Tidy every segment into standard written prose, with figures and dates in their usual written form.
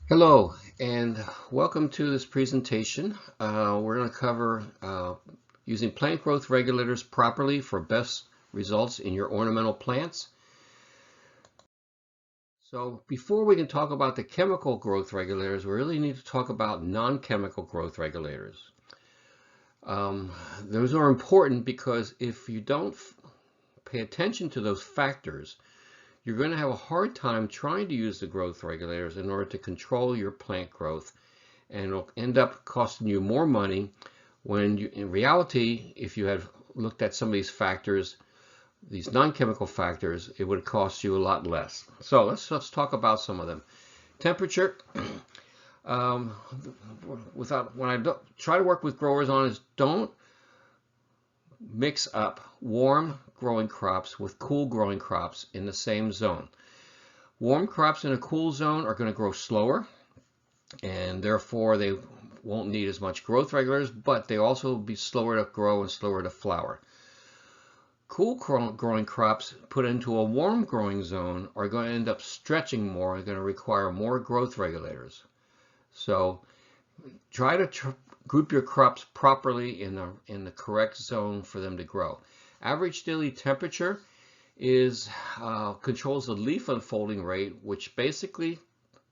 Hello and welcome to this presentation. We're going to cover using plant growth regulators properly for best results in your ornamental plants. So before we can talk about the chemical growth regulators, we really need to talk about non-chemical growth regulators. Those are important because if you don't pay attention to those factors, you're going to have a hard time trying to use the growth regulators in order to control your plant growth, and it'll end up costing you more money when you, in reality, if you had looked at some of these factors, these non-chemical factors, it would cost you a lot less. So let's talk about some of them. Temperature. Um, when I try to work with growers on is don't mix up warm growing crops with cool growing crops in the same zone. Warm crops in a cool zone are going to grow slower, and therefore they won't need as much growth regulators, but they also will be slower to grow and slower to flower. Cool growing crops put into a warm growing zone are going to end up stretching more and going to require more growth regulators. So try to group your crops properly in the correct zone for them to grow. Average daily temperature is controls the leaf unfolding rate, which basically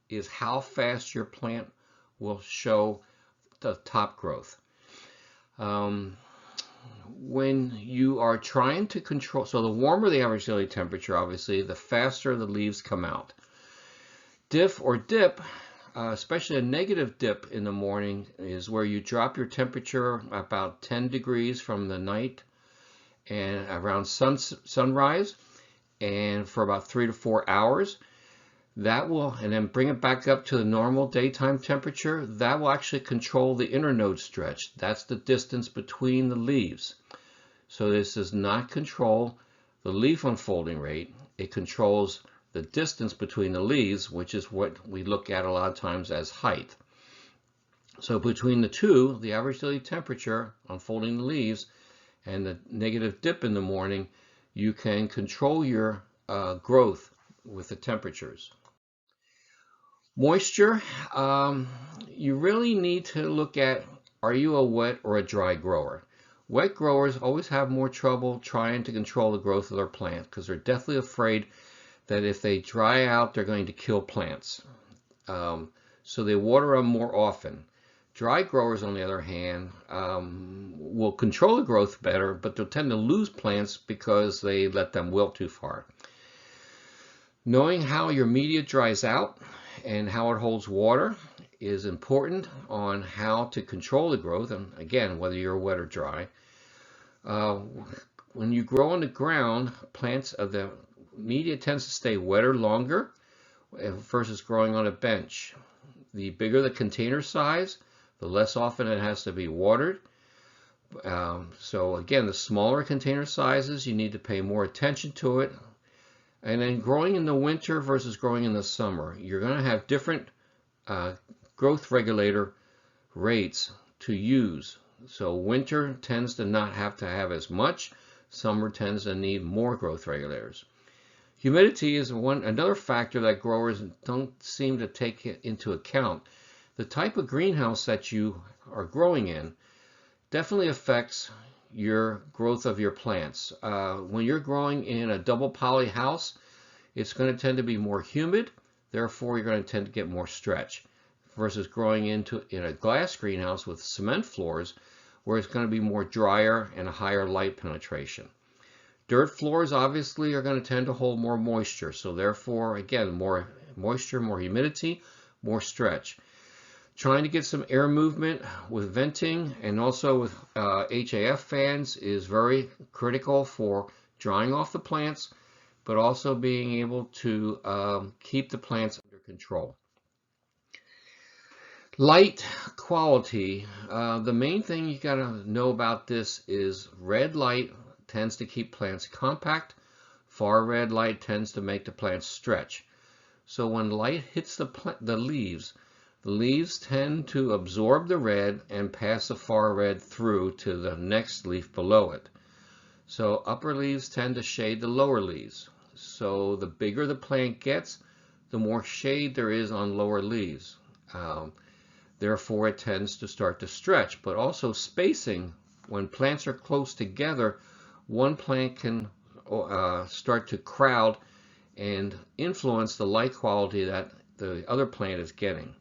is how fast your plant will show the top growth. When you are trying to control, so the warmer the average daily temperature, obviously, the faster the leaves come out. Diff or dip, especially a negative dip in the morning, is where you drop your temperature about 10 degrees from the night and around sunrise, and for about 3 to 4 hours. That will, and then bring it back up to the normal daytime temperature. That will actually control the internode stretch. That's the distance between the leaves. So this does not control the leaf unfolding rate. It controls the distance between the leaves, which is what we look at a lot of times as height. So between the two, the average daily temperature unfolding the leaves and the negative dip in the morning, you can control your growth with the temperatures. Moisture, you really need to look at, are you a wet or a dry grower? Wet growers always have more trouble trying to control the growth of their plant because they're deathly afraid that if they dry out, they're going to kill plants. So they water them more often. Dry growers, on the other hand, will control the growth better, but they'll tend to lose plants because they let them wilt too far. Knowing how your media dries out and how it holds water is important on how to control the growth, and again, whether you're wet or dry. When you grow on the ground, plants of the media tends to stay wetter longer versus growing on a bench. The bigger the container size, the less often it has to be watered. So again, the smaller container sizes, you need to pay more attention to it. And then growing in the winter versus growing in the summer, you're going to have different growth regulator rates to use. So winter tends to not have to have as much. Summer tends to need more growth regulators. Humidity is another factor that growers don't seem to take into account. The type of greenhouse that you are growing in definitely affects your growth of your plants. When you're growing in a double poly house, it's going to tend to be more humid, therefore you're going to tend to get more stretch, versus growing in a glass greenhouse with cement floors, where it's going to be more drier and a higher light penetration. Dirt floors obviously are going to tend to hold more moisture, so therefore, again, more moisture, more humidity, more stretch. Trying to get some air movement with venting and also with HAF fans is very critical for drying off the plants, but also being able to keep the plants under control. Light quality, the main thing you got to know about this is red light tends to keep plants compact. Far red light tends to make the plants stretch. So when light hits the leaves tend to absorb the red and pass the far red through to the next leaf below it. So upper leaves tend to shade the lower leaves. So the bigger the plant gets, the more shade there is on lower leaves. Therefore, it tends to start to stretch. But also spacing, when plants are close together, one plant can start to crowd and influence the light quality that the other plant is getting.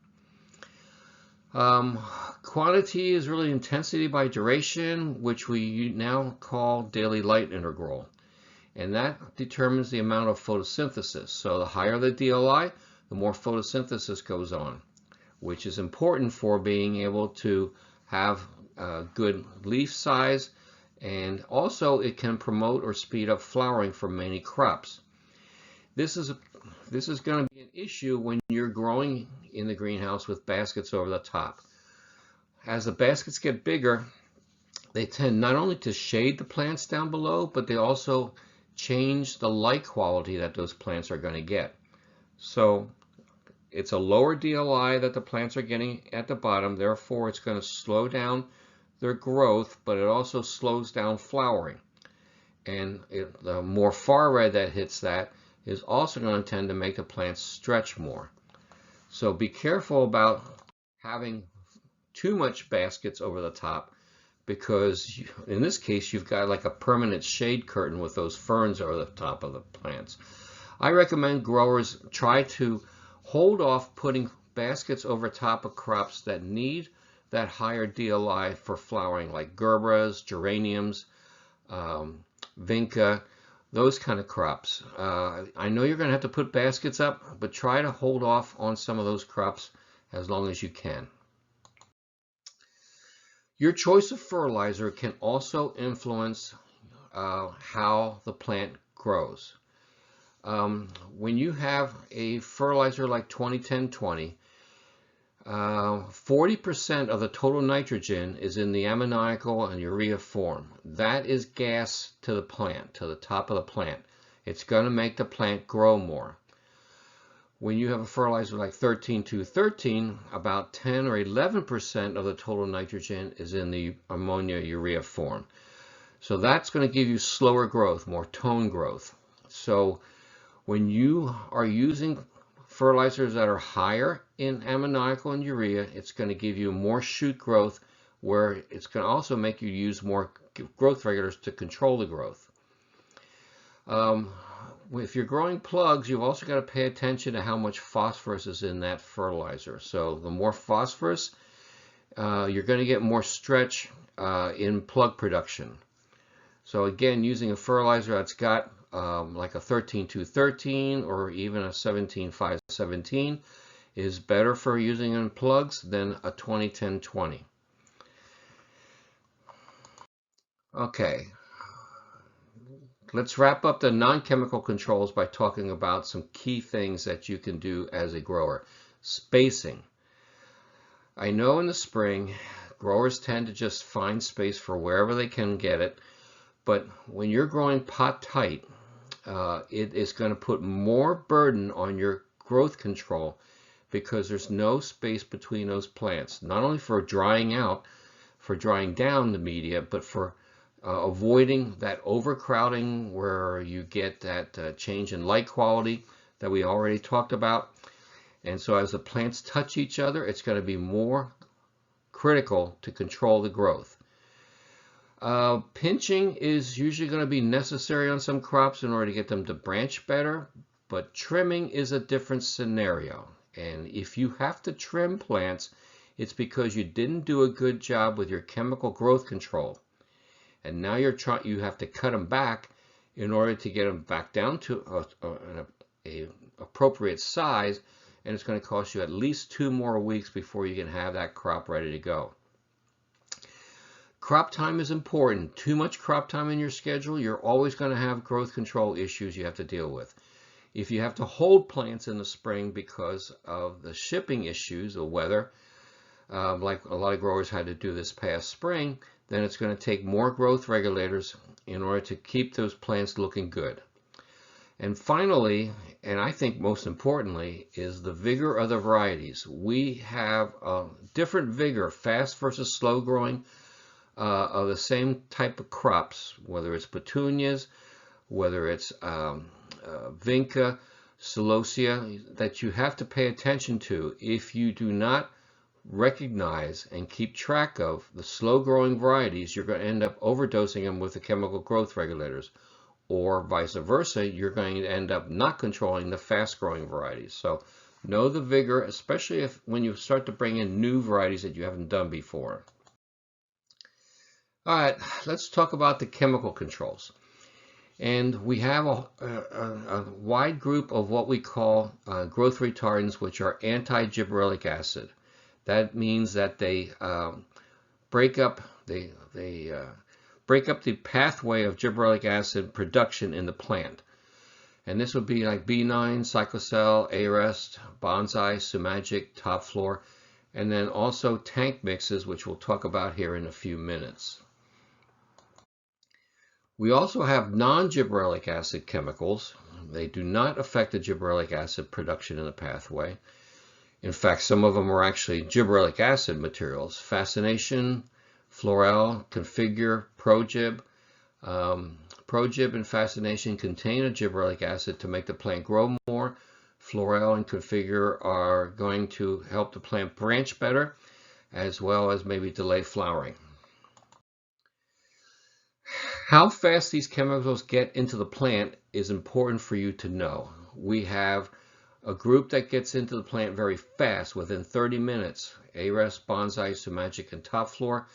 Quantity is really intensity by duration, which we now call daily light integral. And that determines the amount of photosynthesis. So the higher the DLI, the more photosynthesis goes on, which is important for being able to have good leaf size, and also it can promote or speed up flowering for many crops. This is going to be an issue when you're growing in the greenhouse with baskets over the top. As the baskets get bigger, they tend not only to shade the plants down below, but they also change the light quality that those plants are going to get. So it's a lower DLI that the plants are getting at the bottom, therefore it's going to slow down their growth, but it also slows down flowering. And the more far red that hits that is also going to tend to make the plants stretch more. So be careful about having too much baskets over the top, because in this case you've got like a permanent shade curtain with those ferns over the top of the plants. I recommend growers try to hold off putting baskets over top of crops that need that higher DLI for flowering, like gerberas, geraniums, vinca, those kind of crops. I know you're going to have to put baskets up, but try to hold off on some of those crops as long as you can. Your choice of fertilizer can also influence how the plant grows. When you have a fertilizer like 20-10-20, 40% of the total nitrogen is in the ammoniacal and urea form. That is gas to the plant, to the top of the plant. It's going to make the plant grow more. When you have a fertilizer like 13-2-13, about 10 or 11% of the total nitrogen is in the ammonia urea form. So that's going to give you slower growth, more tone growth. So when you are using fertilizers that are higher in ammoniacal and urea, it's going to give you more shoot growth, where it's going to also make you use more growth regulators to control the growth. If you're growing plugs, you've also got to pay attention to how much phosphorus is in that fertilizer. So the more phosphorus, you're going to get more stretch in plug production. So again, using a fertilizer that's got like a 13-2-13 or even a 17-5-17 is better for using in plugs than a 20-10-20. Okay. Let's wrap up the non-chemical controls by talking about some key things that you can do as a grower. Spacing. I know in the spring, growers tend to just find space for wherever they can get it, but when you're growing pot tight, it is going to put more burden on your growth control, because there's no space between those plants, not only for drying out, for drying down the media, but for avoiding that overcrowding where you get that change in light quality that we already talked about. And so as the plants touch each other, it's going to be more critical to control the growth. Pinching is usually going to be necessary on some crops in order to get them to branch better, but trimming is a different scenario. And if you have to trim plants, it's because you didn't do a good job with your chemical growth control. And now you have to cut them back in order to get them back down to an appropriate size, and it's going to cost you at least 2 more weeks before you can have that crop ready to go. Crop time is important. Too much crop time in your schedule, you're always going to have growth control issues you have to deal with. If you have to hold plants in the spring because of the shipping issues, the weather, like a lot of growers had to do this past spring, then it's going to take more growth regulators in order to keep those plants looking good. And finally, and I think most importantly, is the vigor of the varieties. We have a different vigor, fast versus slow growing, of the same type of crops, whether it's petunias, whether it's vinca. celosia that you have to pay attention to. If you do not recognize and keep track of the slow-growing varieties, you're going to end up overdosing them with the chemical growth regulators, or vice versa, you're going to end up not controlling the fast-growing varieties. So know the vigor, especially when you start to bring in new varieties that you haven't done before. All right, let's talk about the chemical controls. And we have a wide group of what we call growth retardants, which are anti-gibberellic acid. That means that they break up the pathway of gibberellic acid production in the plant. And this would be like B9, Cyclocel, Arest, Bonsai, Sumagic, Top Floor, and then also tank mixes, which we'll talk about here in a few minutes. We also have non-gibberellic acid chemicals. They do not affect the gibberellic acid production in the pathway. In fact, some of them are actually gibberellic acid materials. Fascination, Floral, Configure, Progib. Progib and Fascination contain a gibberellic acid to make the plant grow more. Floral and Configure are going to help the plant branch better, as well as maybe delay flowering. How fast these chemicals get into the plant is important for you to know. We have a group that gets into the plant very fast, within 30 minutes. Arest, Bonsai, Sumagic, and Top Floor.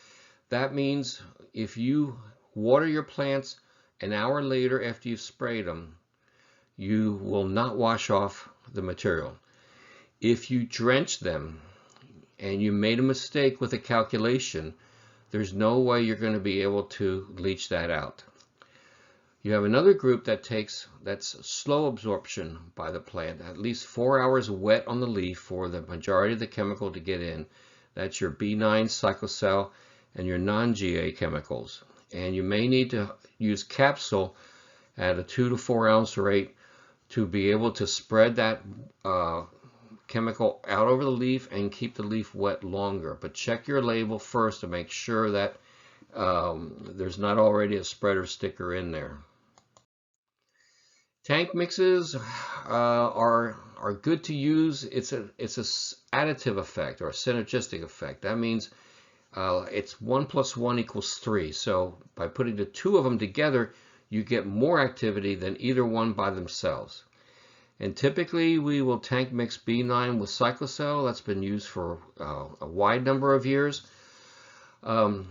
That means if you water your plants an hour later after you've sprayed them, you will not wash off the material. If you drench them and you made a mistake with a calculation, there's no way you're going to be able to leach that out. You have another group that's slow absorption by the plant, at least 4 hours wet on the leaf for the majority of the chemical to get in. That's your B9, Cyclocel, and your non-GA chemicals. And you may need to use capsule at a 2 to 4 ounce rate to be able to spread that chemical out over the leaf and keep the leaf wet longer. But check your label first to make sure that there's not already a spreader sticker in there. Tank mixes are good to use. It's a additive effect or a synergistic effect. That means it's 1 + 1 = 3. So by putting the two of them together, you get more activity than either one by themselves. And typically we will tank mix B9 with Cyclocel. That's been used for a wide number of years. But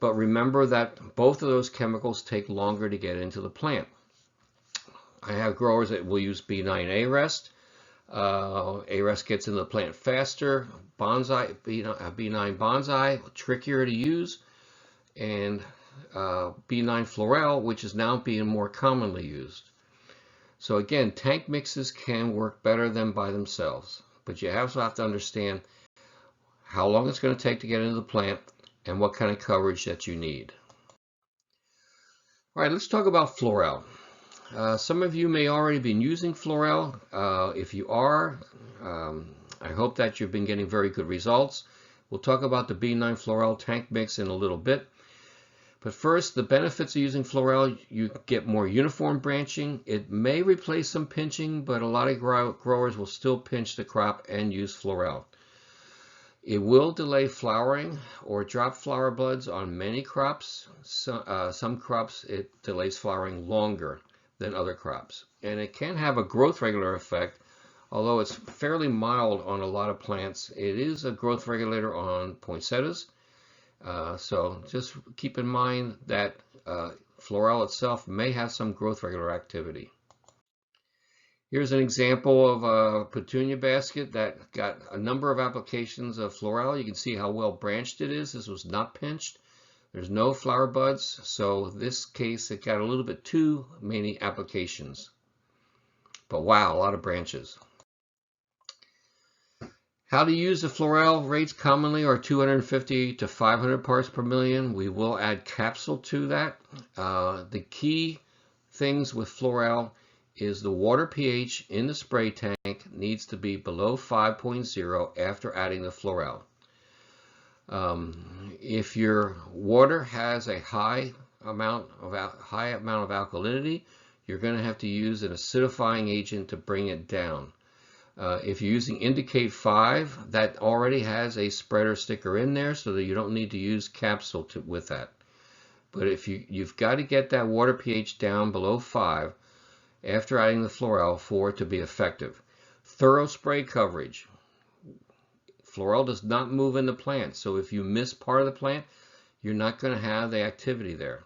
remember that both of those chemicals take longer to get into the plant. I have growers that will use B9 Arest. Arest gets into the plant faster. Bonsai, B9 Bonsai, trickier to use. And B9 Floral, which is now being more commonly used. So again, tank mixes can work better than by themselves, but you also have to understand how long it's going to take to get into the plant and what kind of coverage that you need. All right, let's talk about Floral. Some of you may already be using Floral. If you are, I hope that you've been getting very good results. We'll talk about the B9 Floral tank mix in a little bit. But first, the benefits of using Floral: you get more uniform branching. It may replace some pinching, but a lot of growers will still pinch the crop and use Floral. It will delay flowering or drop flower buds on many crops. Some crops it delays flowering longer than other crops. And it can have a growth regulator effect, although it's fairly mild on a lot of plants. It is a growth regulator on poinsettias. So just keep in mind that Floral itself may have some growth regulator activity. Here's an example of a petunia basket that got a number of applications of Floral. You can see how well branched it is. This was not pinched. There's no flower buds, so this case it got a little bit too many applications. But wow, a lot of branches. How to use the Floral rates commonly are 250 to 500 parts per million. We will add capsule to that. The key things with Floral is the water pH in the spray tank needs to be below 5.0 after adding the Floral. If your water has a high amount of alkalinity, you're going to have to use an acidifying agent to bring it down. If you're using Indicate 5, that already has a spreader sticker in there so that you don't need to use capsule with that. But if you've got to get that water pH down below 5 after adding the Floral for it to be effective. Thorough spray coverage. Floral does not move in the plant, so if you miss part of the plant, you're not going to have the activity there.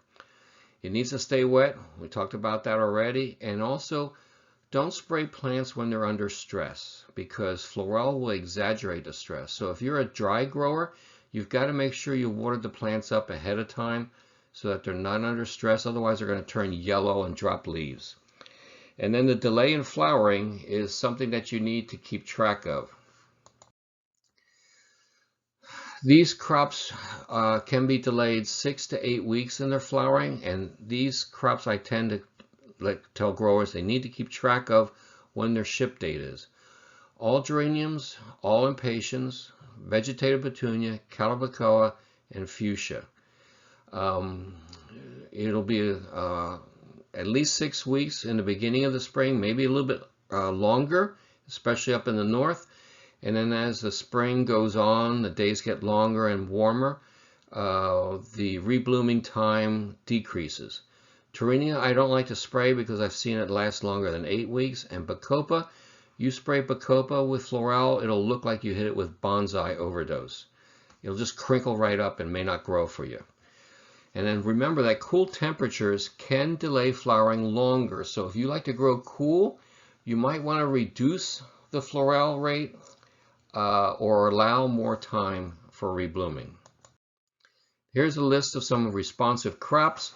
It needs to stay wet. We talked about that already. And also, don't spray plants when they're under stress, because Floral will exaggerate the stress. So if you're a dry grower, you've got to make sure you water the plants up ahead of time so that they're not under stress. Otherwise, they're going to turn yellow and drop leaves. And then the delay in flowering is something that you need to keep track of. These crops can be delayed 6 to 8 weeks in their flowering, and these crops I tend to tell growers they need to keep track of when their ship date is. All geraniums, all impatiens, vegetative petunia, calibrachoa, and fuchsia. It'll be at least 6 weeks in the beginning of the spring, maybe a little bit longer, especially up in the north. And then as the spring goes on, the days get longer and warmer, the reblooming time decreases. Torrenia, I don't like to spray because I've seen it last longer than 8 weeks. And Bacopa, you spray Bacopa with Floral, it'll look like you hit it with bonsai overdose. It'll just crinkle right up and may not grow for you. And then remember that cool temperatures can delay flowering longer. So if you like to grow cool, you might want to reduce the Floral rate or allow more time for reblooming. Here's a list of some responsive crops.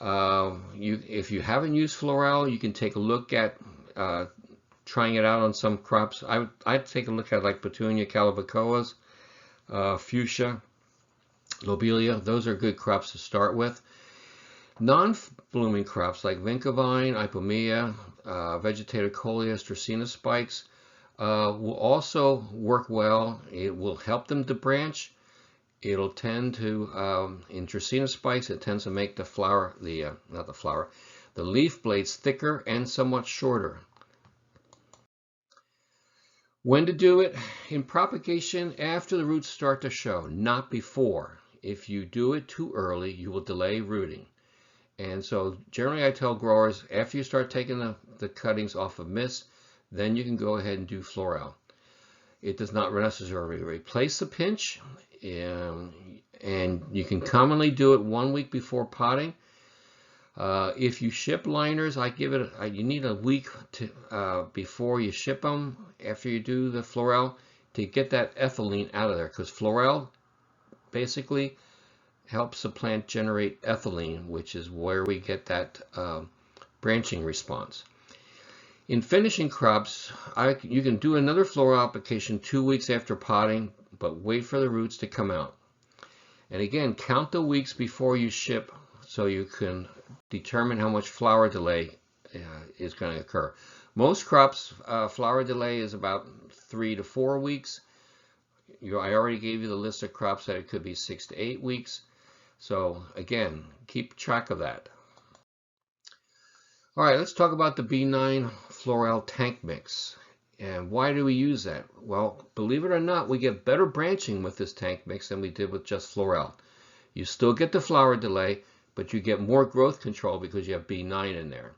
If you haven't used Floral, you can take a look at trying it out on some crops. I'd take a look at like petunia, calibrachoas, fuchsia, lobelia. Those are good crops to start with. Non-blooming crops like vinca vine, ipomea, vegetative coleus, dracaena spikes will also work well. It will help them to branch. It'll tend to, in dracaena spikes, it tends to make the flower, the leaf blades thicker and somewhat shorter. When to do it? In propagation after the roots start to show, not before. If you do it too early, you will delay rooting. And so generally I tell growers, after you start taking the cuttings off of mist, then you can go ahead and do Floral. It does not necessarily replace the pinch, and you can commonly do it 1 week before potting. If you ship liners, I give it, you need a week before you ship them, after you do the Floral, to get that ethylene out of there, because Floral basically helps the plant generate ethylene, which is where we get that branching response. In finishing crops, you can do another Floral application 2 weeks after potting, but wait for the roots to come out. And again, count the weeks before you ship so you can determine how much flower delay is going to occur. Most crops, flower delay is about 3 to 4 weeks. I already gave you the list of crops that it could be 6 to 8 weeks. So again, keep track of that. All right, let's talk about the B9 Floral Tank Mix. And why do we use that? Well, believe it or not, we get better branching with this tank mix than we did with just Floral. You still get the flower delay, but you get more growth control because you have B9 in there.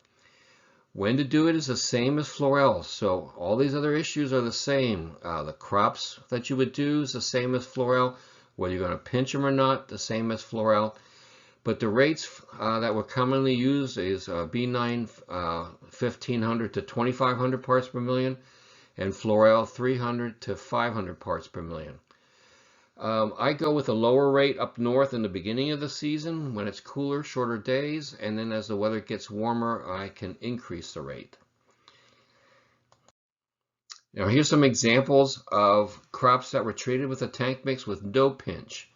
When to do it is the same as Floral, so all these other issues are the same. The crops that you would do is the same as Floral, whether you're going to pinch them or not, the same as Floral. But the rates that were commonly used is B9 1500 to 2500 parts per million, and Floral 300 to 500 parts per million. I go with a lower rate up north in the beginning of the season when it's cooler, shorter days, and then as the weather gets warmer, I can increase the rate. Now here's some examples of crops that were treated with a tank mix with no pinch.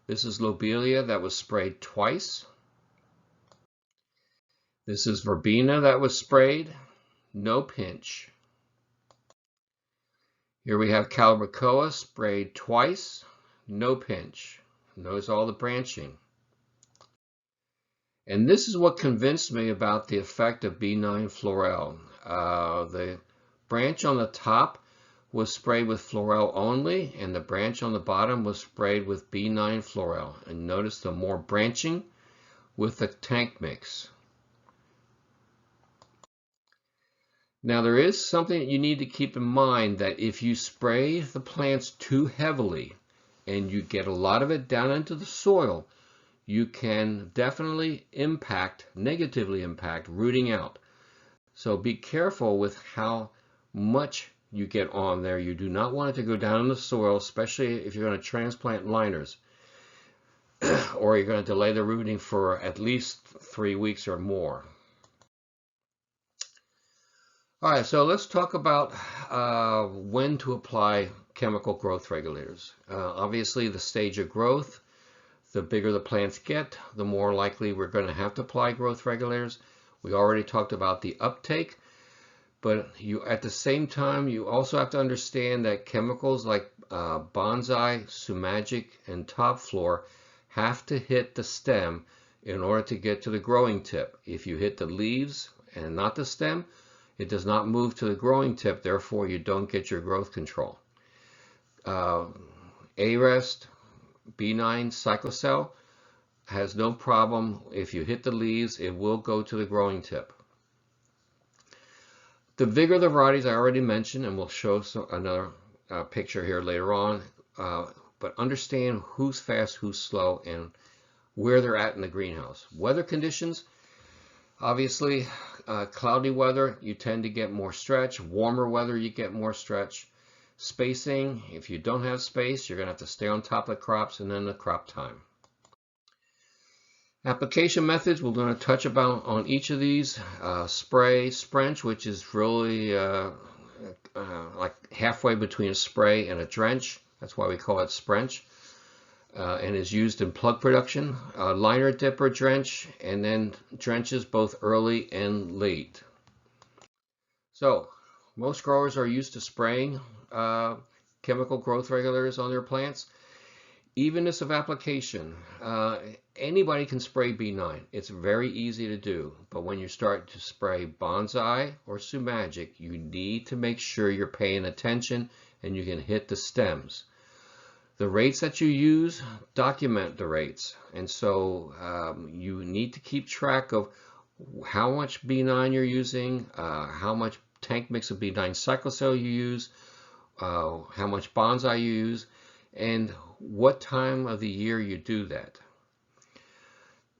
This is lobelia that was sprayed twice. This is verbena that was sprayed, no pinch. Here we have calibrachoa sprayed twice, no pinch. Notice all the branching. And this is what convinced me about the effect of B9 Floral. The branch on the top was sprayed with Floral only, and the branch on the bottom was sprayed with B9 Floral. And notice the more branching with the tank mix. Now there is something that you need to keep in mind, that if you spray the plants too heavily and you get a lot of it down into the soil, you can definitely negatively impact rooting out. So be careful with how much you get on there. You do not want it to go down in the soil, especially if you're going to transplant liners or you're going to delay the rooting for at least 3 weeks or more. All right, so let's talk about when to apply chemical growth regulators. Obviously, the stage of growth, the bigger the plants get, the more likely we're going to have to apply growth regulators. We already talked about the uptake, but at the same time, you also have to understand that chemicals like Bonsai, Sumagic, and Top Floor have to hit the stem in order to get to the growing tip. If you hit the leaves and not the stem, it does not move to the growing tip, therefore you don't get your growth control. Arest, B9 Cyclocell has no problem. If you hit the leaves, it will go to the growing tip. The bigger the varieties I already mentioned, and we'll show another picture here later on, but understand who's fast, who's slow, and where they're at in the greenhouse. Weather conditions, obviously, cloudy weather, you tend to get more stretch. Warmer weather, you get more stretch. Spacing, if you don't have space, you're going to have to stay on top of the crops, and then the crop time. Application methods, we're going to touch on each of these. Spray, Scrunch, which is really like halfway between a spray and a drench. That's why we call it Scrunch. And is used in plug production. Liner dipper drench, and then drenches both early and late. So most growers are used to spraying chemical growth regulators on their plants. Evenness of application. Anybody can spray B9. It's very easy to do. But when you start to spray Bonsai or Sumagic, you need to make sure you're paying attention and you can hit the stems. The rates that you use, document the rates. And so you need to keep track of how much B9 you're using, how much tank mix of B9 Cyclocell you use, how much Bonsai you use, and what time of the year you do that.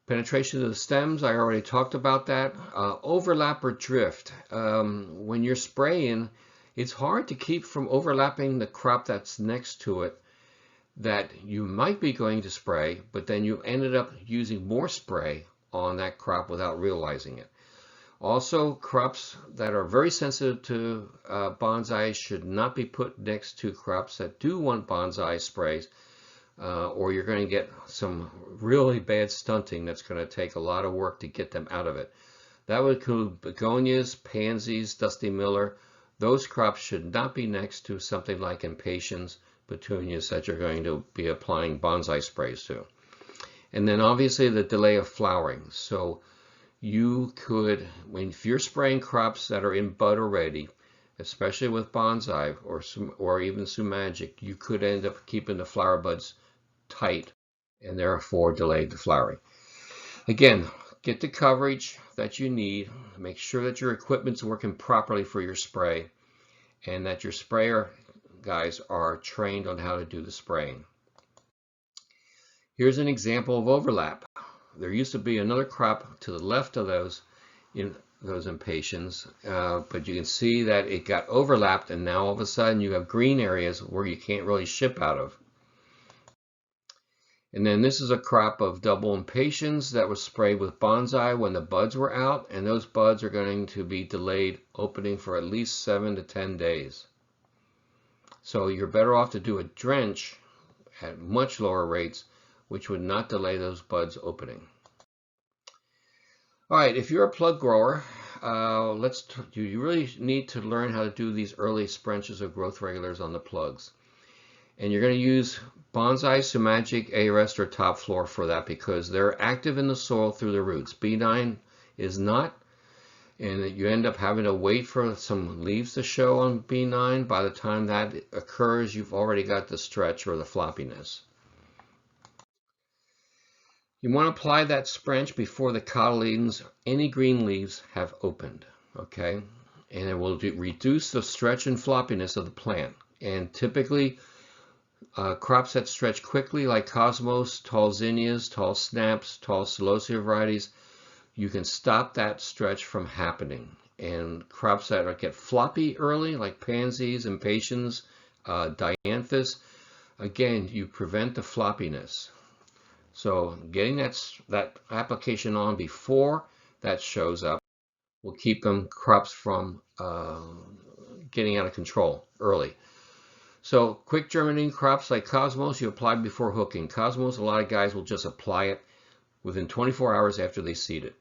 Penetration of the stems, I already talked about that. Overlap or drift. When you're spraying, it's hard to keep from overlapping the crop that's next to it that you might be going to spray, but then you ended up using more spray on that crop without realizing it. Also, crops that are very sensitive to bonsai should not be put next to crops that do want bonsai sprays, or you're going to get some really bad stunting that's going to take a lot of work to get them out of it. That would include begonias, pansies, dusty miller. Those crops should not be next to something like impatiens, petunias that you're going to be applying bonsai sprays to. And then obviously the delay of flowering. So you could, if you're spraying crops that are in bud already, especially with bonsai or even Sumagic, you could end up keeping the flower buds tight and therefore delay the flowering. Again, get the coverage that you need. Make sure that your equipment's working properly for your spray and that your sprayer guys are trained on how to do the spraying. Here's an example of overlap. There used to be another crop to the left of those impatiens, but you can see that it got overlapped, and now all of a sudden you have green areas where you can't really ship out of. And then this is a crop of double impatiens that was sprayed with bonsai when the buds were out, and those buds are going to be delayed opening for at least 7 to 10 days. So you're better off to do a drench at much lower rates, which would not delay those buds opening. All right, if you're a plug grower, you really need to learn how to do these early sprenches of growth regulators on the plugs. And you're going to use Bonsai, Sumagic, A-Rest, or Top Floor for that because they're active in the soil through the roots. B9 is not, and you end up having to wait for some leaves to show on B9. By the time that occurs, you've already got the stretch or the floppiness. You want to apply that Scrunch before the cotyledons, any green leaves, have opened, okay? And it will reduce the stretch and floppiness of the plant. And typically, crops that stretch quickly, like Cosmos, tall zinnias, tall snaps, tall celosia varieties, you can stop that stretch from happening. And crops that get floppy early, like Pansies, Impatiens, Dianthus, again, you prevent the floppiness. So getting that application on before that shows up will keep them crops from getting out of control early. So quick germinating crops like Cosmos, you apply before hooking. Cosmos, a lot of guys will just apply it within 24 hours after they seed it.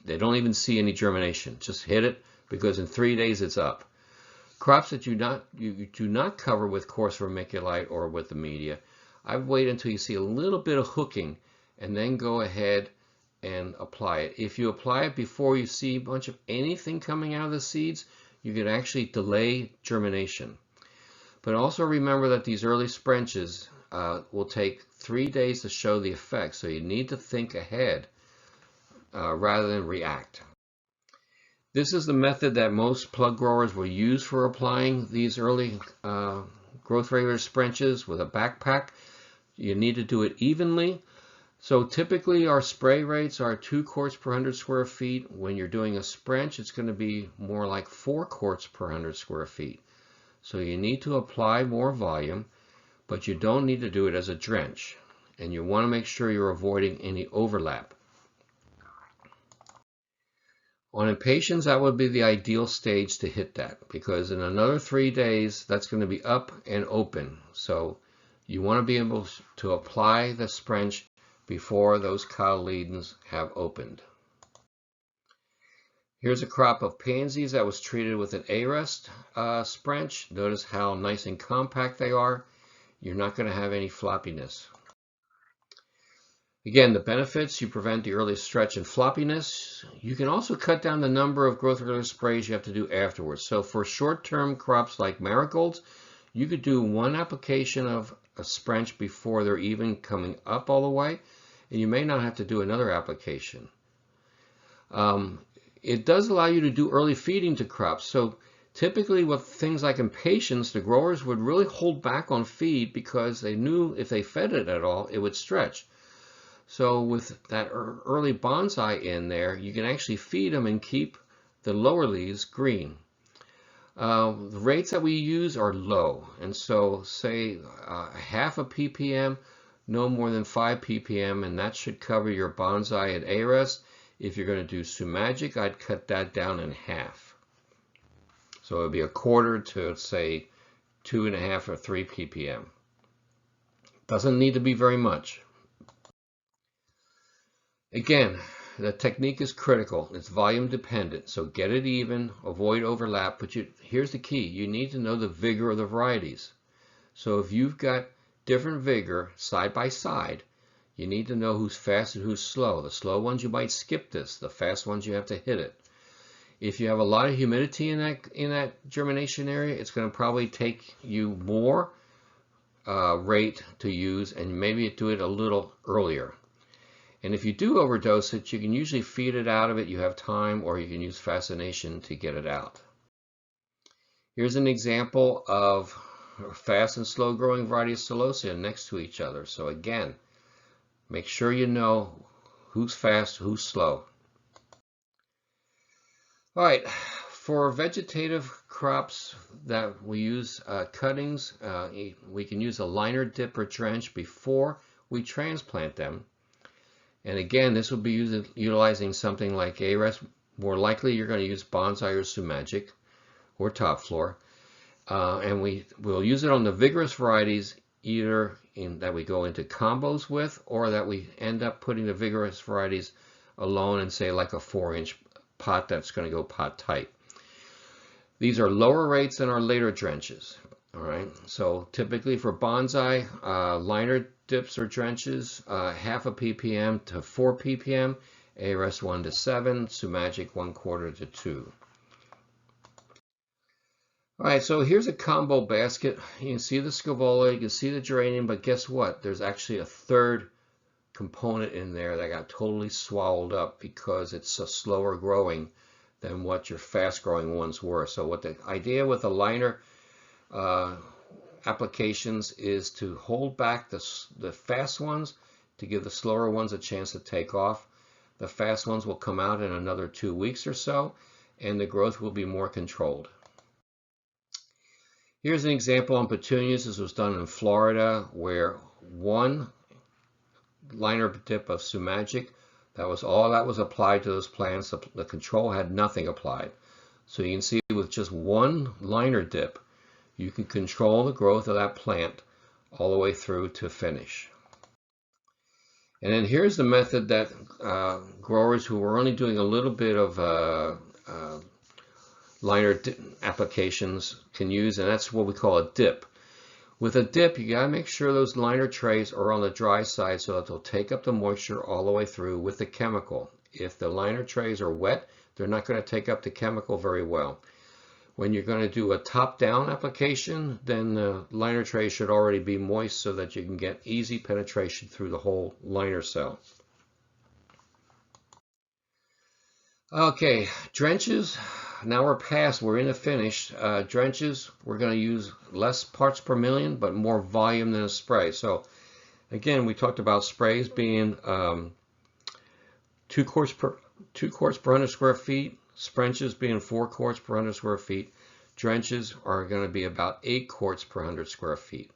They don't even see any germination. Just hit it because in 3 days it's up. Crops that you do not cover with coarse vermiculite or with the media, I would wait until you see a little bit of hooking and then go ahead and apply it. If you apply it before you see a bunch of anything coming out of the seeds, you can actually delay germination. But also remember that these early Scrunches will take 3 days to show the effect, so you need to think ahead rather than react. This is the method that most plug growers will use for applying these early growth regulator Scrunches with a backpack. You need to do it evenly. So typically our spray rates are 2 quarts per 100 square feet. When you're doing a Scrunch, it's going to be more like 4 quarts per 100 square feet. So you need to apply more volume, but you don't need to do it as a drench. And you want to make sure you're avoiding any overlap. On Impatiens, that would be the ideal stage to hit that, because in another 3 days, that's going to be up and open. So you want to be able to apply the Scrunch before those cotyledons have opened. Here's a crop of Pansies that was treated with an A-Rest Scrunch. Notice how nice and compact they are. You're not going to have any floppiness. Again, the benefits, you prevent the early stretch and floppiness. You can also cut down the number of growth regulator sprays you have to do afterwards. So for short-term crops like marigolds, you could do 1 application of a Scrunch before they're even coming up all the way, and you may not have to do another application. It does allow you to do early feeding to crops. So typically with things like Impatiens, the growers would really hold back on feed because they knew if they fed it at all, it would stretch. So with that early bonsai in there, you can actually feed them and keep the lower leaves green. The rates that we use are low, and so say half a ppm, no more than 5 ppm, and that should cover your bonsai and A-Rest. If you're going to do Sumagic, I'd cut that down in half. So it would be a quarter to say 2.5 or 3 ppm. Doesn't need to be very much. Again, the technique is critical. It's volume dependent, so get it even, avoid overlap, but here's the key. You need to know the vigor of the varieties. So if you've got different vigor side by side, you need to know who's fast and who's slow. The slow ones, you might skip this. The fast ones, you have to hit it. If you have a lot of humidity in that germination area, it's going to probably take you more rate to use, and maybe do it a little earlier. And if you do overdose it, you can usually feed it out of it. You have time, or you can use fascination to get it out. Here's an example of fast and slow growing variety of celosia next to each other. So again, make sure you know who's fast, who's slow. All right, for vegetative crops that we use cuttings, we can use a liner dip or drench before we transplant them. And again, this will be utilizing something like A-Rest. More likely, you're going to use Bonsai or Sumagic or Top Floor. And we'll use it on the vigorous varieties, either that we go into combos with, or that we end up putting the vigorous varieties alone and say like a 4-inch pot that's going to go pot tight. These are lower rates than our later drenches. All right, so typically for bonsai, liner dips or drenches, half a ppm to 4 ppm, ARS 1 to 7, Sumagic 1/4 to 2. All right, so here's a combo basket. You can see the scavola, you can see the geranium, but guess what? There's actually a third component in there that got totally swallowed up because it's so slower growing than what your fast growing ones were. So what the idea with the liner applications is to hold back the fast ones to give the slower ones a chance to take off. The fast ones will come out in another 2 weeks or so, and the growth will be more controlled. Here's an example on petunias. This was done in Florida, where one liner dip of Sumagic, that was all that was applied to those plants. The control had nothing applied. So you can see with just one liner dip, you can control the growth of that plant all the way through to finish. And then here's the method that growers who were only doing a little bit of liner applications can use, and that's what we call a dip. With a dip, you gotta make sure those liner trays are on the dry side so that they'll take up the moisture all the way through with the chemical. If the liner trays are wet, they're not going to take up the chemical very well. When you're going to do a top-down application, then the liner tray should already be moist so that you can get easy penetration through the whole liner cell. Okay, drenches. Now we're in the finish. Drenches, we're going to use less parts per million, but more volume than a spray. So again, we talked about sprays being 2 quarts per 100 square feet, Scrunches being 4 quarts per 100 square feet. Drenches are going to be about 8 quarts per 100 square feet.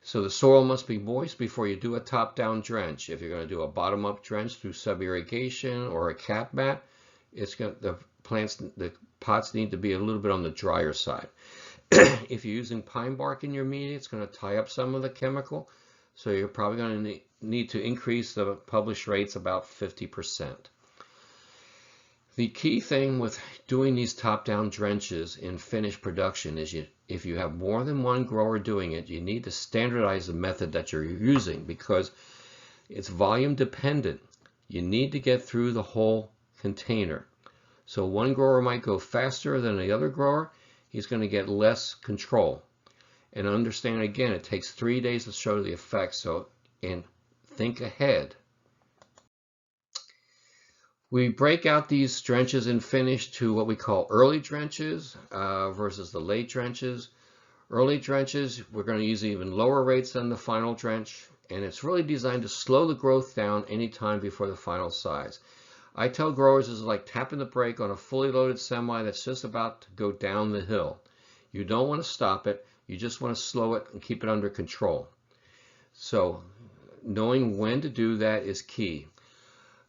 So the soil must be moist before you do a top-down drench. If you're going to do a bottom-up drench through sub-irrigation or a cap mat, the pots need to be a little bit on the drier side. If you're using pine bark in your media, it's going to tie up some of the chemical, so you're probably going to need to increase the published rates about 50%. The key thing with doing these top-down drenches in finished production is if you have more than one grower doing it, you need to standardize the method that you're using because it's volume dependent. You need to get through the whole container. So one grower might go faster than the other grower. He's going to get less control. And understand again, it takes 3 days to show the effects. And think ahead. We break out these drenches in finish to what we call early drenches versus the late drenches. Early drenches, we're going to use even lower rates than the final drench, and it's really designed to slow the growth down anytime before the final size. I tell growers it's like tapping the brake on a fully loaded semi that's just about to go down the hill. You don't want to stop it, you just want to slow it and keep it under control. So knowing when to do that is key.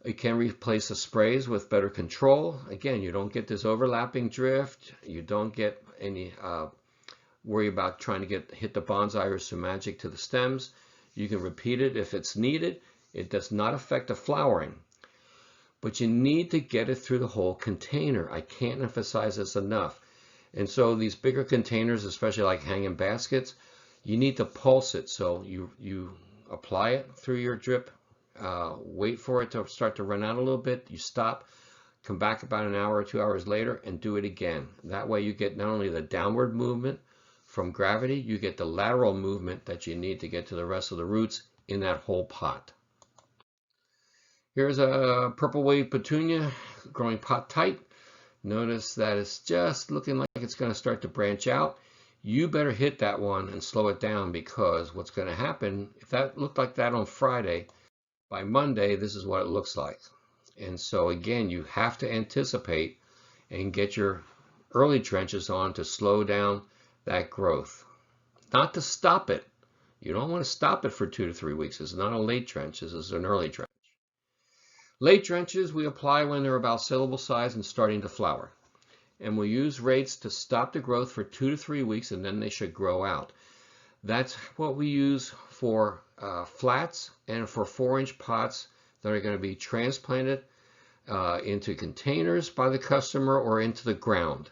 You can replace the sprays with better control. Again, you don't get this overlapping drift. You don't get any worry about trying to hit the bonsai or Sumagic to the stems. You can repeat it if it's needed. It does not affect the flowering. But you need to get it through the whole container. I can't emphasize this enough. And so these bigger containers, especially like hanging baskets, you need to pulse it. So you apply it through your drip. Wait for it to start to run out a little bit, you stop, come back about an hour or 2 hours later and do it again. That way you get not only the downward movement from gravity, you get the lateral movement that you need to get to the rest of the roots in that whole pot. Here's a purple wave petunia growing pot tight. Notice that it's just looking like it's going to start to branch out. You better hit that one and slow it down, because what's going to happen, if that looked like that on Friday, by Monday, this is what it looks like. And so again, you have to anticipate and get your early drenches on to slow down that growth. Not to stop it. You don't want to stop it for 2 to 3 weeks. It's not a late drench, this is an early drench. Late drenches we apply when they're about saleable size and starting to flower. And we use rates to stop the growth for 2 to 3 weeks, and then they should grow out. That's what we use for flats and for 4-inch pots that are going to be transplanted into containers by the customer or into the ground.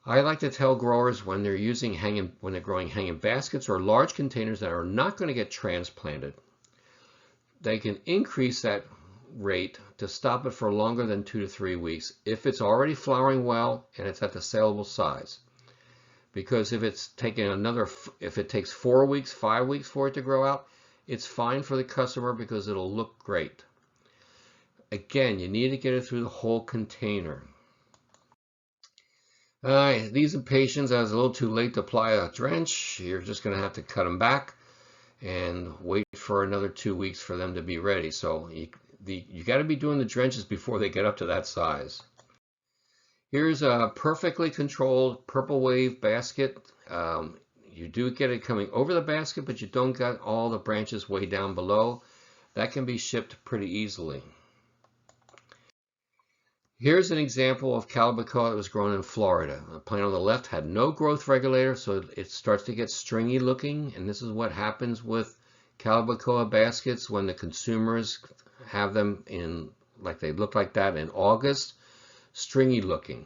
I like to tell growers when they're growing hanging baskets or large containers that are not going to get transplanted, they can increase that rate to stop it for longer than 2 to 3 weeks if it's already flowering well and it's at the saleable size. Because if it takes 4 weeks, 5 weeks for it to grow out, it's fine for the customer because it'll look great. Again, you need to get it through the whole container. These impatiens, I was a little too late to apply a drench. You're just going to have to cut them back and wait for another 2 weeks for them to be ready. So you got to be doing the drenches before they get up to that size. Here's a perfectly controlled purple wave basket. You do get it coming over the basket, but you don't got all the branches way down below. That can be shipped pretty easily. Here's an example of Calibrachoa that was grown in Florida. The plant on the left had no growth regulator, so it starts to get stringy looking, and this is what happens with Calibrachoa baskets when the consumers have them in, like they look like that in August, stringy looking.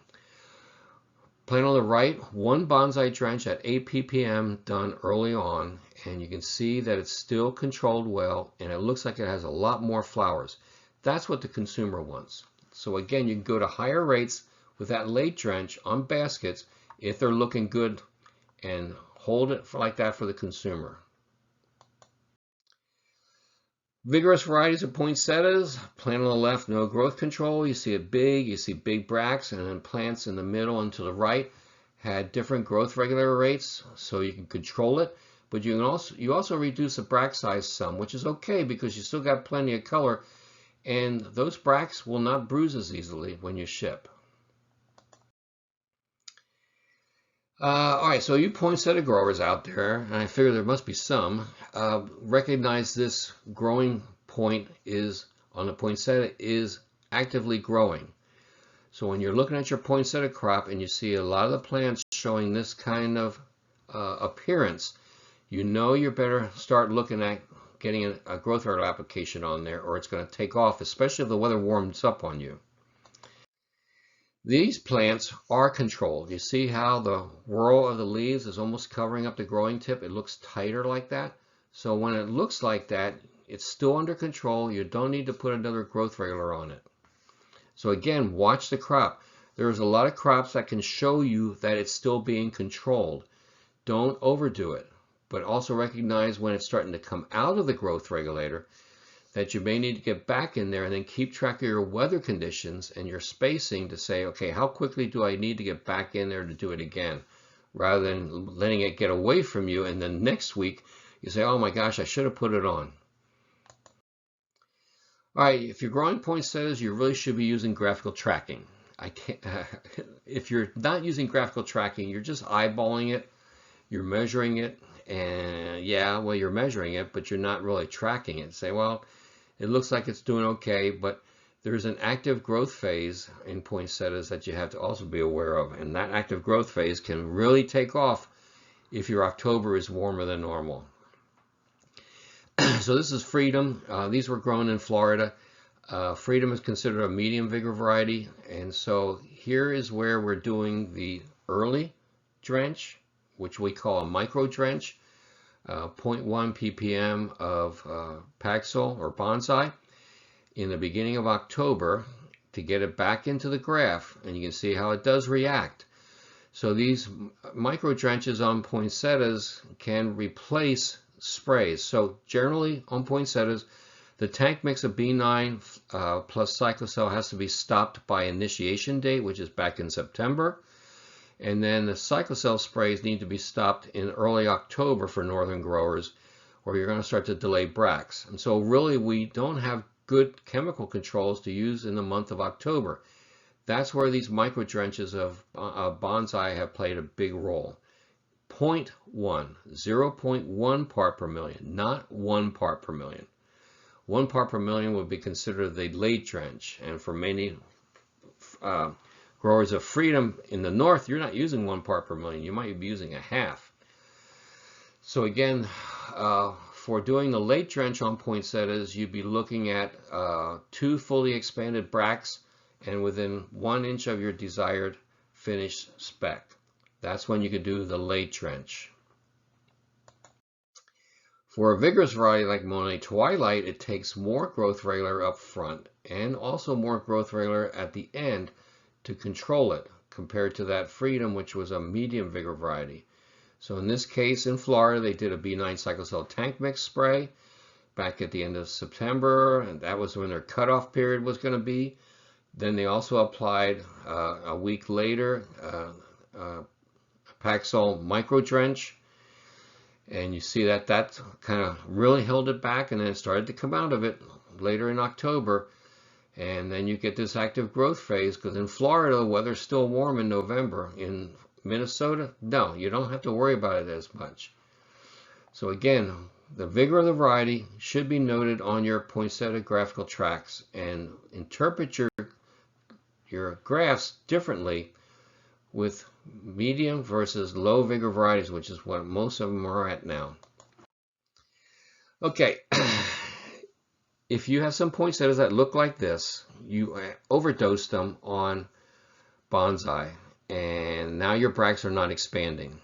Plant on the right, one bonsai drench at 8 ppm done early on, and you can see that it's still controlled well, and it looks like it has a lot more flowers. That's what the consumer wants. So again, you can go to higher rates with that late drench on baskets if they're looking good, and hold it like that for the consumer. Vigorous varieties of poinsettias, plant on the left, no growth control. You see big bracts, and then plants in the middle and to the right had different growth regulator rates, so you can control it. But you also reduce the bract size some, which is okay because you still got plenty of color, and those bracts will not bruise as easily when you ship. All right, so you poinsettia growers out there, and I figure there must be some, recognize this growing point is on the poinsettia is actively growing. So when you're looking at your poinsettia crop and you see a lot of the plants showing this kind of appearance, you know you better start looking at getting a growth regulator application on there, or it's going to take off, especially if the weather warms up on you. These plants are controlled. You see how the whorl of the leaves is almost covering up the growing tip? It looks tighter like that. So when it looks like that, it's still under control. You don't need to put another growth regulator on it. So again, watch the crop. There's a lot of crops that can show you that it's still being controlled. Don't overdo it, but also recognize when it's starting to come out of the growth regulator that you may need to get back in there and then keep track of your weather conditions and your spacing to say, okay, how quickly do I need to get back in there to do it again, rather than letting it get away from you and then next week you say, oh my gosh, I should have put it on. All right, if you're growing poinsettias, you really should be using graphical tracking. If you're not using graphical tracking, you're just eyeballing it, you're measuring it, and yeah, well, you're measuring it, but you're not really tracking it. Say, well, it looks like it's doing okay, but there's an active growth phase in poinsettias that you have to also be aware of, and that active growth phase can really take off if your October is warmer than normal. So this is Freedom. These were grown in Florida. Freedom is considered a medium vigor variety, and so here is where we're doing the early drench, which we call a micro drench. 0.1 ppm of Paxil or bonsai in the beginning of October to get it back into the graph, and you can see how it does react. So these micro drenches on poinsettias can replace sprays. So generally on poinsettias, the tank mix of B9 plus cyclocel has to be stopped by initiation date, which is back in September. And then the cyclocel sprays need to be stopped in early October for northern growers, or you're going to start to delay bracts. And so really we don't have good chemical controls to use in the month of October. That's where these micro drenches of bonsai have played a big role. 0.1 part per million, not 1 part per million. 1 part per million would be considered the late drench, and for many growers of Freedom in the north, you're not using 1 part per million. You might be using a half. So again, for doing the late drench on poinsettias, you'd be looking at 2 fully expanded bracts and within 1 inch of your desired finished spec. That's when you could do the late drench. For a vigorous variety like Monet Twilight, it takes more growth regular up front and also more growth regular at the end to control it, compared to that Freedom, which was a medium vigor variety. So in this case, in Florida, they did a B9 cyclocell tank mix spray back at the end of September, and that was when their cutoff period was going to be. Then they also applied a week later Paxil micro drench, and you see that that kind of really held it back, and then it started to come out of it later in October. And then you get this active growth phase, because in Florida, the weather's still warm in November. In Minnesota, no, you don't have to worry about it as much. So again, the vigor of the variety should be noted on your poinsettia graphical tracks, and interpret your graphs differently with medium versus low vigor varieties, which is what most of them are at now. Okay. If you have some poinsettias that look like this, you overdosed them on bonsai, and now your bracts are not expanding.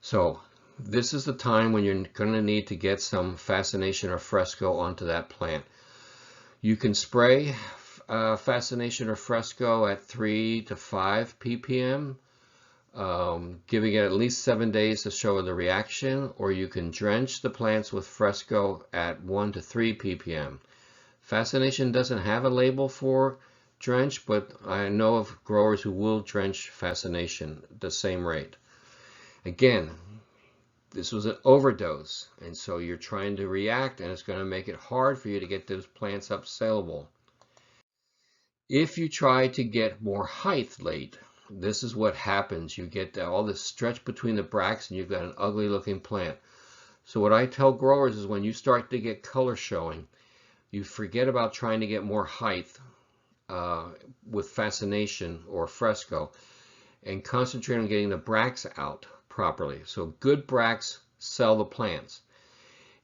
So this is the time when you're going to need to get some Fascination or Fresco onto that plant. You can spray Fascination or Fresco at 3 to 5 ppm, giving it at least 7 days to show the reaction, or you can drench the plants with Fresco at 1 to 3 ppm. Fascination doesn't have a label for drench, but I know of growers who will drench Fascination at the same rate. Again, this was an overdose, and so you're trying to react, and it's going to make it hard for you to get those plants up saleable. If you try to get more height late, this is what happens. You get all this stretch between the bracts, and you've got an ugly looking plant. So what I tell growers is, when you start to get color showing, you forget about trying to get more height with Fascination or Fresco, and concentrate on getting the bracts out properly. So good bracts sell the plants.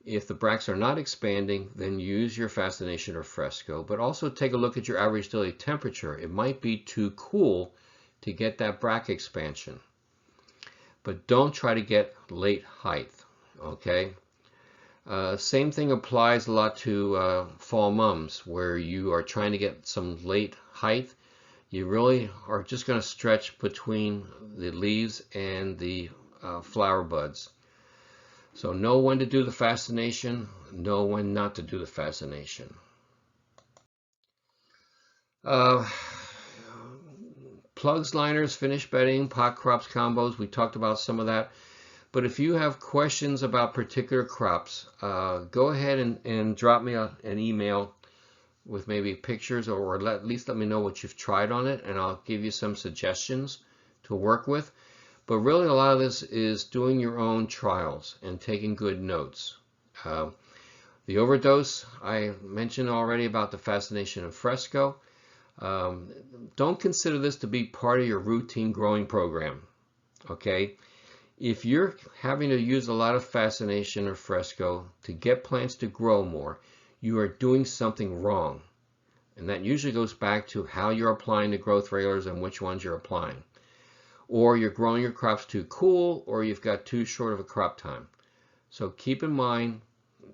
If the bracts are not expanding, then use your Fascination or Fresco, but also take a look at your average daily temperature. It might be too cool to get that bract expansion, but don't try to get late height. Okay. Same thing applies a lot to fall mums, where you are trying to get some late height. You really are just going to stretch between the leaves and the flower buds. So know when to do the Fascination, know when not to do the Fascination. Plugs, liners, finished bedding, pot crops, combos, we talked about some of that. But if you have questions about particular crops, go ahead and drop me an email with maybe pictures, or at least let me know what you've tried on it, and I'll give you some suggestions to work with. But really, a lot of this is doing your own trials and taking good notes. The overdose, I mentioned already about the Fascination and Fresco. Don't consider this to be part of your routine growing program. Okay? If you're having to use a lot of Fascination or Fresco to get plants to grow more, you are doing something wrong. And that usually goes back to how you're applying the growth regulators and which ones you're applying. Or you're growing your crops too cool, or you've got too short of a crop time. So keep in mind,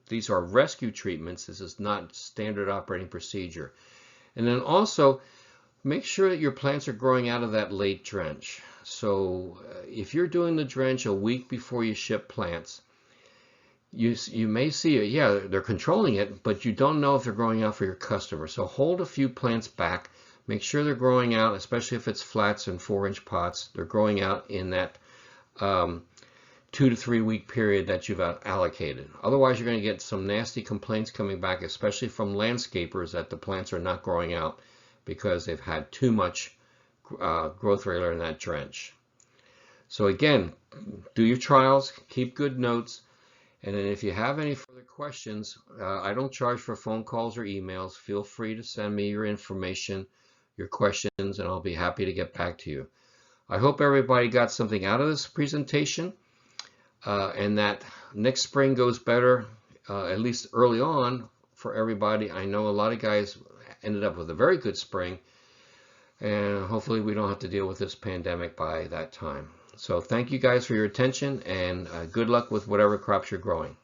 these are rescue treatments. This is not standard operating procedure. And then also, make sure that your plants are growing out of that late drench. So if you're doing the drench a week before you ship plants, you may see, yeah, they're controlling it, but you don't know if they're growing out for your customer. So hold a few plants back. Make sure they're growing out, especially if it's flats and 4-inch pots. They're growing out in that 2 to 3 week period that you've allocated. Otherwise, you're going to get some nasty complaints coming back, especially from landscapers, that the plants are not growing out because they've had too much growth regular in that drench. So again, do your trials, keep good notes, and then if you have any further questions, I don't charge for phone calls or emails. Feel free to send me your information, your questions, and I'll be happy to get back to you. I hope everybody got something out of this presentation, and that next spring goes better, at least early on, for everybody. I know a lot of guys ended up with a very good spring, and hopefully we don't have to deal with this pandemic by that time. So thank you guys for your attention, and good luck with whatever crops you're growing.